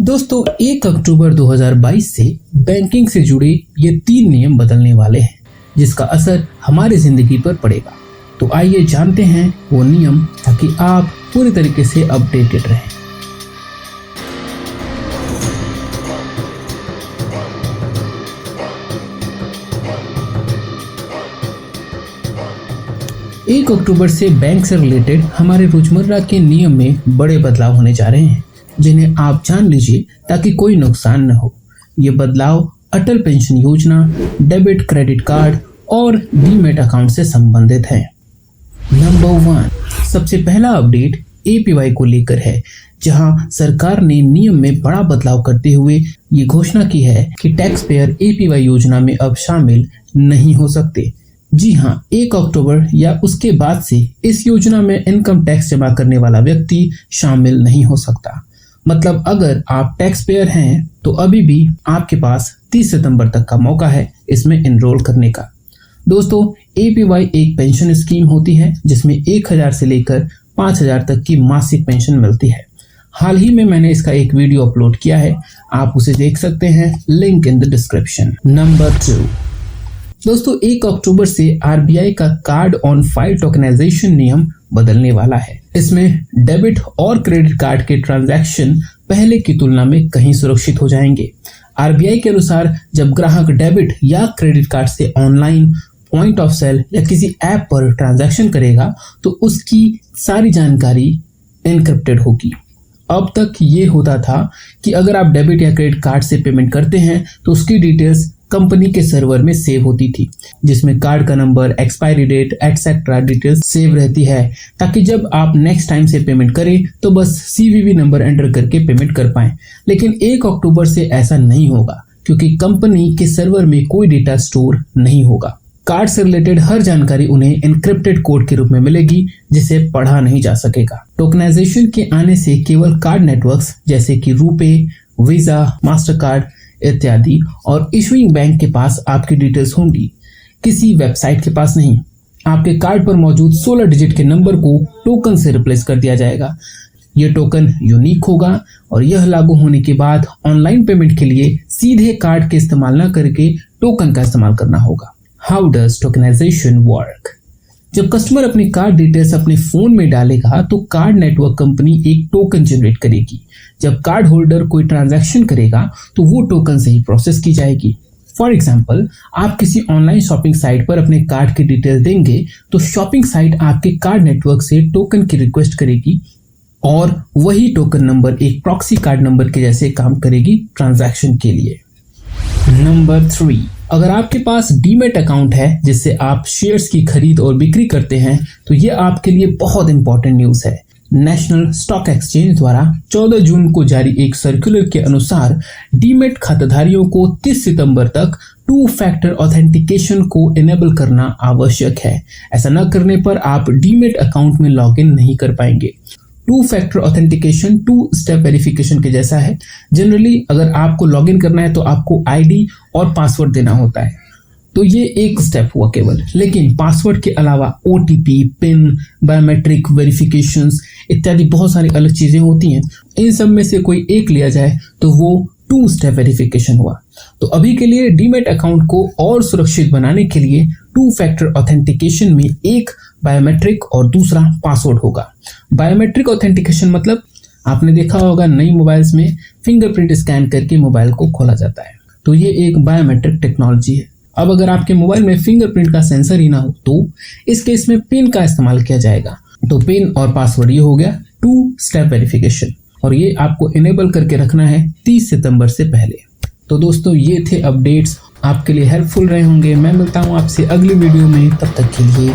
दोस्तों 1 अक्टूबर 2022 से बैंकिंग से जुड़े ये 3 नियम बदलने वाले हैं, जिसका असर हमारी जिंदगी पर पड़ेगा। तो आइए जानते हैं वो नियम, ताकि आप पूरी तरीके से अपडेटेड रहें। एक अक्टूबर से बैंक से रिलेटेड हमारे रोजमर्रा के नियम में बड़े बदलाव होने जा रहे हैं, जिन्हें आप जान लीजिए ताकि कोई नुकसान न हो। ये बदलाव अटल पेंशन योजना, डेबिट क्रेडिट कार्ड और डीमैट अकाउंट से संबंधित है। नंबर 1, सबसे पहला अपडेट एपीवाई को लेकर है, जहां सरकार ने नियम में बड़ा बदलाव करते हुए ये घोषणा की है कि टैक्स पेयर एपीवाई योजना में अब शामिल नहीं हो सकते। जी हाँ, 1 अक्टूबर या उसके बाद से इस योजना में इनकम टैक्स जमा करने वाला व्यक्ति शामिल नहीं हो सकता। मतलब अगर आप टैक्स पेयर हैं तो अभी भी आपके पास 30 सितंबर तक का मौका है इसमें एनरोल करने का। दोस्तों, एपीवाई एक पेंशन स्कीम होती है जिसमें 1000 से लेकर 5000 तक की मासिक पेंशन मिलती है। हाल ही में मैंने इसका एक वीडियो अपलोड किया है, आप उसे देख सकते हैं, link in the description. Number 2, दोस्तों 1 अक्टूबर से आरबीआई का कार्ड ऑन फाइल टोकनाइजेशन नियम बदलने वाला है। इसमें डेबिट और क्रेडिट कार्ड के ट्रांजैक्शन पहले की तुलना में कहीं सुरक्षित हो जाएंगे। आरबीआई के अनुसार जब ग्राहक डेबिट या क्रेडिट कार्ड से ऑनलाइन, पॉइंट ऑफ सेल या किसी ऐप पर ट्रांजैक्शन करेगा तो उसकी सारी जानकारी एनक्रिप्टेड होगी। अब तक ये होता था कि अगर आप डेबिट या क्रेडिट कार्ड से पेमेंट करते हैं तो उसकी डिटेल्स कंपनी के सर्वर में सेव होती थी, जिसमें कार्ड का number, expiry date etcetera details save रहती है, ताकि जब आप नेक्स्ट टाइम से पेमेंट करें तो बस सीवीवी नंबर एंटर करके पेमेंट कर पाएं। लेकिन 1 अक्टूबर से ऐसा नहीं होगा, क्योंकि कंपनी के सर्वर में कोई डेटा स्टोर नहीं होगा। कार्ड से रिलेटेड हर जानकारी उन्हें एनक्रिप्टेड कोड के रूप में मिलेगी, जिसे पढ़ा नहीं जा सकेगा। टोकनाइजेशन के आने से केवल कार्ड नेटवर्क्स जैसे कि रुपे, वीजा, मास्टर कार्ड इत्यादि और इशुइंग बैंक के पास आपकी डिटेल्स होंगी, किसी वेबसाइट के पास नहीं। आपके कार्ड पर मौजूद 16 डिजिट के नंबर को टोकन से रिप्लेस कर दिया जाएगा। यह टोकन यूनिक होगा और यह लागू होने के बाद ऑनलाइन पेमेंट के लिए सीधे कार्ड के इस्तेमाल न करके टोकन का इस्तेमाल करना होगा। How does tokenization work? जब कस्टमर अपनी कार्ड डिटेल्स अपने फोन में डालेगा तो कार्ड नेटवर्क कंपनी एक टोकन जनरेट करेगी। जब कार्ड होल्डर कोई ट्रांजैक्शन करेगा तो वो टोकन से ही प्रोसेस की जाएगी। फॉर एग्जाम्पल, आप किसी ऑनलाइन शॉपिंग साइट पर अपने कार्ड की डिटेल देंगे तो शॉपिंग साइट आपके कार्ड नेटवर्क से टोकन की रिक्वेस्ट करेगी और वही टोकन नंबर एक प्रॉक्सी कार्ड नंबर के जैसे काम करेगी ट्रांजैक्शन के लिए। नंबर 3, अगर आपके पास डीमैट अकाउंट है जिससे आप शेयर्स की खरीद और बिक्री करते हैं तो ये आपके लिए बहुत इंपॉर्टेंट न्यूज है। नेशनल स्टॉक एक्सचेंज द्वारा 14 जून को जारी एक सर्कुलर के अनुसार डीमैट खाताधारियों को 30 सितंबर तक 2 फैक्टर ऑथेंटिकेशन को इनेबल करना आवश्यक है। ऐसा न करने पर आप डीमैट अकाउंट में लॉगिन नहीं कर पाएंगे। 2 फैक्टर ऑथेंटिकेशन 2 स्टेप वेरिफिकेशन के जैसा है। जनरली अगर आपको लॉगिन करना है तो आपको आईडी और पासवर्ड देना होता है, तो ये एक स्टेप हुआ केवल। लेकिन पासवर्ड के अलावा ओटीपी, पिन, बायोमेट्रिक वेरिफिकेशंस इत्यादि बहुत सारी अलग चीजें होती हैं। इन सब में से कोई एक लिया जाए तो वो 2 स्टेप वेरिफिकेशन हुआ। तो अभी के लिए डीमैट अकाउंट को और सुरक्षित बनाने के लिए 2 फैक्टर ऑथेंटिकेशन में एक बायोमेट्रिक और दूसरा पासवर्ड होगा। बायोमेट्रिक ऑथेंटिकेशन मतलब आपने देखा होगा नई मोबाइल्स में फिंगरप्रिंट स्कैन करके मोबाइल को खोला जाता है, तो ये एक बायोमेट्रिक टेक्नोलॉजी है। अब अगर आपके मोबाइल में फिंगरप्रिंट का सेंसर ही ना हो तो इस केस में पिन का इस्तेमाल किया जाएगा। तो पिन और पासवर्ड ये हो गया 2 स्टेप वेरिफिकेशन, और ये आपको इनेबल करके रखना है 30 सितंबर से पहले। तो दोस्तों, ये थे अपडेट्स, आपके लिए हेल्पफुल रहे होंगे। मैं मिलता हूँ आपसे अगली वीडियो में, तब तक के लिए